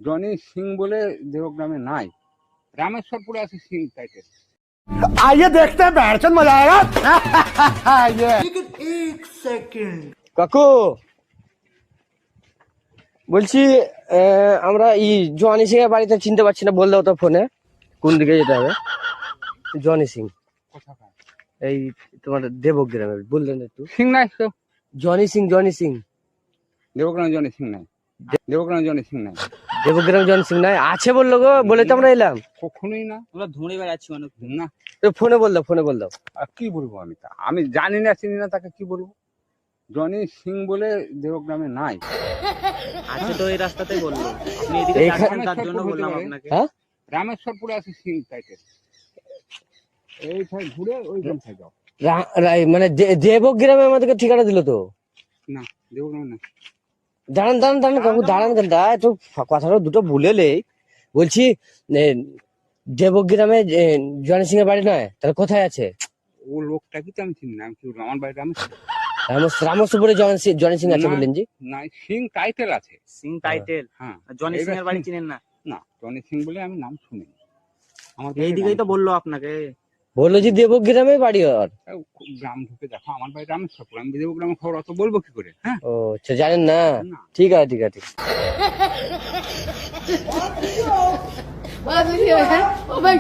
Johnny Singh বলে দেবগ্রামে নাই, রামেশ্বরপুরে আছে সিং টাইটেল। आइए देखते हैं बैठचंद मजा आएगा। ये কাকু বলছি আমরা জনি সিং এর বাড়িতে চিনতে পারছি না, বল দাও তো ফোনে কোন দিকে যেতে হবে। জনি সিং কোথাকার? এই তোমার দেবগ্রামের বললেন একটু। সিং নাই তো, জনি সিং দেবগ্রামে জনি সিং নাই, দেবগ্রামে জনি সিং নাই, দেবগ্রাম জনি সিং নাই আছে বললো গো, বলে তো আমরা এলাম। কখনোই না। আমরা ধরে বেড়াচ্ছি মানুষ না, তো ফোনে বল দাও। আর কি বলবো আমি, তা আমি জানি না চিনি না, তাকে কি বলবো? জনি সিং বলে দেবগ্রামে নাই। আছে তো এই রাস্তাতেই বললো, আপনি এদিকে যাচ্ছেন তার জন্য বললাম আপনাকে। হ্যাঁ রামেশ্বরপুরে আছে সিং টাইটেল, এই সাইড ঘুরে ওই কোন সাইড যাও। মানে দেবগ্রামে আমাদেরকে ঠিকানা দিল তো। না, দেবগ্রামে না। দাঁড়ান কাকু দাঁড়ান, একটু কথাটা দুটো ভুলেলে বলছি। দেবগ্রামে জনি সিং এর বাড়ি নয়, তাহলে কোথায় আছে? ও লোকটা কি তো আমি চিনি না, আমি কি বলবো, আমার বাড়ি রামস্বরপুরে জনি সিং আছে বললেন জি। না, সিং টাইটেল আছে। সিং টাইটেল, হ্যাঁ, জনি সিং এর বাড়ি চিনেন না? না, জনি সিং বলে আমি নাম শুনিনি। আমার এইদিকেই তো বললো আপনাকে। বললো যে দেবগ্রামে বাড়ি ওর। গ্রাম ঢুকে দেখো, আমার বাড়ি রামেশ্বরপুর, আমি দেবগ্রামের খবর অত বলবো কি করে? হ্যাঁ, ও আচ্ছা, জানেন না? না। ঠিক আছে। What is your head? Oh my